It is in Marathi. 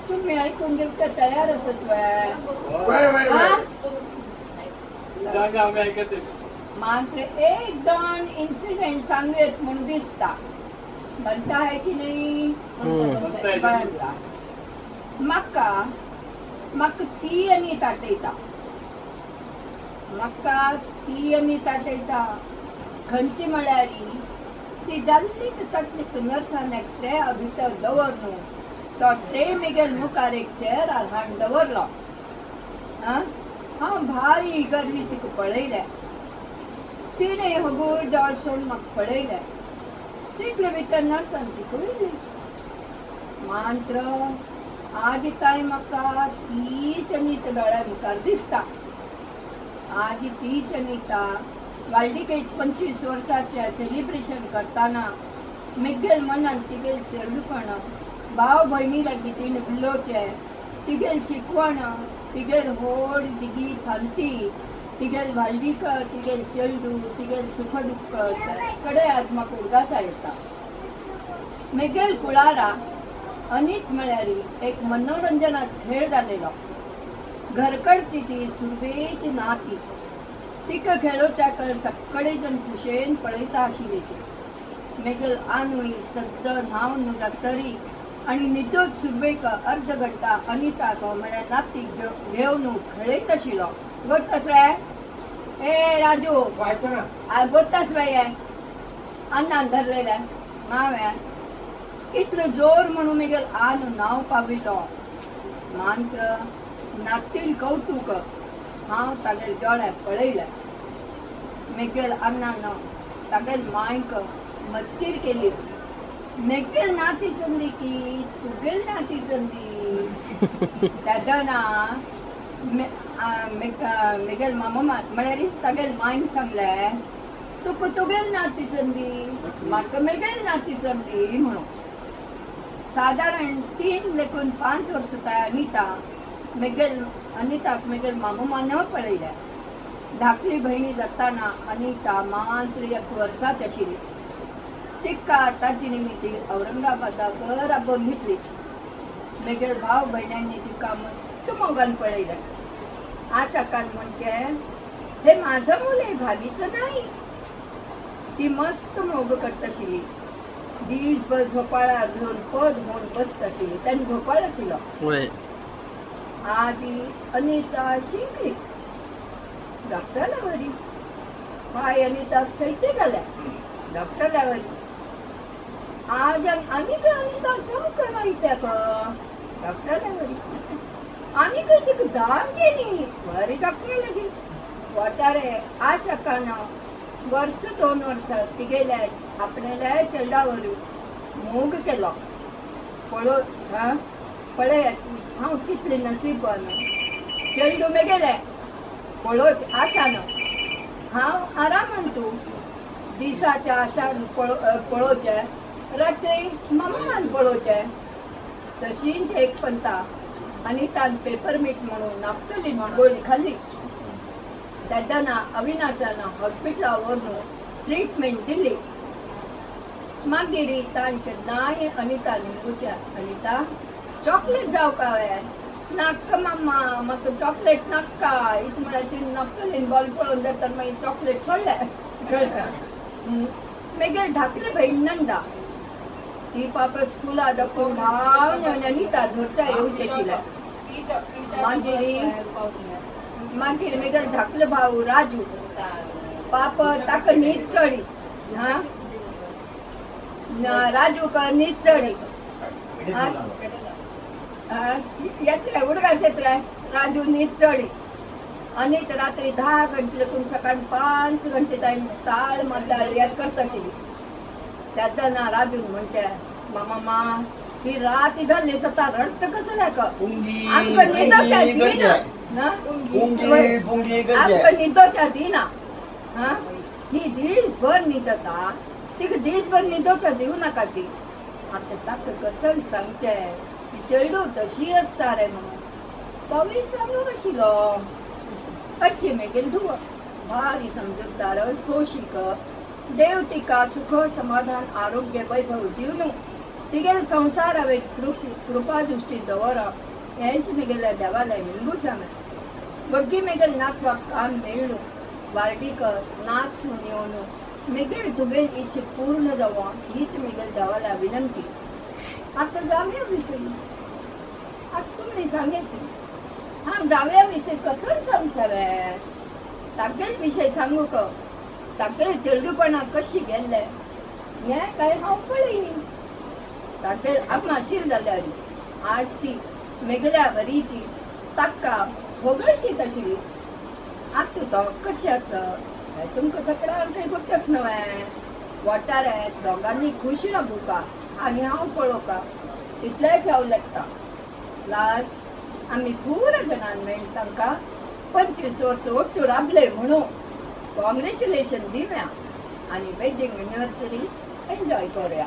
तुम्ही ऐकून घेऊच्या तयार असत मात्र एक दोन इन्सिडेंट सांगूयात म्हणून दिसता बनता आहे की नाही बनता मक्का ती आणि ताटयता खंयची म्हळ्यारी ती जाल्ली सतत नर्सान एकट्रे भितर दवरलो तो ट्रे मेगेल मुखार एक चेअर हाण दवरलो हांव भारी इगरली तिका पळयलें तिणें हगूर डोळसोन म्हाका पळयलें तितले भितर नर्सान तिका वयली मात्र आज ताय म्हाका तीच अनिता दोळ्या मुखार दिसता आज तीच अनिता वालडिकेक 25 वर्साचे सेलिब्रेशन करताना मेगेल मनान तिगेल चेडूपण भाव भयणी लागीं तिणें उलोवचें तिगेल शिकवण तिगेल होड तिगी फांती तिगेल वालडीक तिगेल चेडू तिगेल सुख दुःख सगळे आज म्हाका उगडासा येता मेगेल कुळारा अनीक म्हळ्यार एक मनोरंजनाचो खेळ जालेलो घरकडची ती सुरवेची नाती तिका खेळोवच्याक सगळे जण खुशेन पळयता आशिल्लीची मेगल आनूय सद्द न्हांव न्हू जातरी आनी न्हिदोच सुरवेक अर्द घंटा अनिताक म्हळ्यार नातीक घेवन खेळयत आशिल्लो गोत्तास रे ए राजू गोत्तास रे हे अन्नान धरलेले हांवें इतलो जोर म्हणून मेगल आन नांव पाविलो मात्र नातीन कौतुक हांव तागेल दोळे पळयले मेगेल अन्नान तागेल मांयक मस्कीर केली मेगेल नाती चंदी की तुगेल नाती चंदी दादना मेगेल मामा म्हळ्यार तागेल मांयक सांगले तुका तुगेल नाती चंदी म्हाका मेगेल नाती चंदी म्हणून साधारण 3 लेकून 5 वर्सां अनिता अनिताक मेगेल मामूमान पळयले धाकली भयणी जाताना अनिता मात्र 1 वर्साची आशिल्ली तिका ताची निमिती औरंगाबादाक राबोवन घेतली मेगेल भाव भयण्यांनी तिका मस्त मोगान पळयले आशा कान म्हणजे हे माझं मूल हे भागीचं नाही ती मस्त मोग करत आशिल्ली दिसभर झोपाळ्यार घेवन पद म्हूण बसत आशिल्ली ताणी झोपाळ आशिल्लो आज अनिता शिंकली डॉक्टराला वरी पाय अनिताक सैते घाल्या डॉक्टराला वरी आज अनिता जाऊ करणार त्याक डॉक्टराला वरी आनीक तिका दाग गेली वरी डॉक्टराला गेली वटारे आशा काना वर्स 2 वर्सां तिगेल्या आपणेल्या चेडावर मोग केलो पळयाची हांव कितले नशीबवान चेडू मेगेले पळोवच आशान हांव आरामान तूं दिसाच्या आशान पळोवचें रात्री मामान पळोवचें तशींच एक पंता अनितान पेपरमीट म्हणून नाफ्तलीन गोळी खाल्ली दादाना अविनाशान हॉस्पिटलाक व्हरून ट्रीटमेंट दिली मागीर तांकां नाय अनिता लिंबूच्या अनिता चॉकलेट जाव काय नाका मामा म्हाका चॉकलेट नाका इतलें म्हळ्यार ती नाफ्तलीन बॉल पळोवन जाता मागीर चॉकलेट सोडलें मेगेल धाकली भयण नंदा ती पापा स्कुला दाखोवन धांवन अनिता धरच्या येवचें आशिल्लें मागीर मेगेल धाकलो भाव राजू पाप ताका न्हीद चडी राजूक न्हीद चडी येतले उडगास येतले राजू न्हीद चडी अनिता रात्री 10 गंटले करून सकाळी 5 गंटे ताईन ताळ माताळ याद करता आशिल्ली दादाना राजून म्हणचे मामा ही रात जाल्ली सता रडत कसं लायक आमकां न्हिदोच्या दिना आमकां न्हिदोच्या दिना ही दीसभर न्हिदता तिका दीसभर न्हिदोच्या दिवं नाकाची आतां ताका कसं सांगचें ती चेडू तशी आसता रे म्हणून तोय सांगू आशिल्लो अशी मेगेल धुव भारी समजूतदार सोशीक देव तिका सुख समाधान आरोग्य वैभव दिवन तिगे संसार हांवें कृपा दृश्टी दवरप हेंच म्हगेल्या देवालय मिळूच हांवें बग्गी मेगेल नाचपाक काम मेळ्ळू वार्डीकर नाच म्हूण येवन मेगेल तुगेल इच्छा पूर्ण जावं हीच मेगेल देवाला विनंती आता जावया विसरी आता तुमी सांगायची हांव जावया विसरी कसं सांगचें तागेल विशय सांगू का तागेल चेडूपणा कशी गेल्ले हें काय हांव पळयनी तागेल आमाशीर जाल्यार आज ती मेगल्या बरीची ताका वगळशीत आशिल्ली आतां तो कशें आसा हें तुमकां सगळ्यांक काही गुत्तच न्हय वाठारांत दोगांनी खुश राबूका आनी हांव पळोवका इतलेंच हांव लेखता लास्ट आमी पुरा जाणांन मेळून तांकां 25 वर्सां ओट्टू राबले म्हणून कॉंग्रॅच्युलेशन दिवया आनी वेडिंग एनिवर्सरी एन्जॉय करूया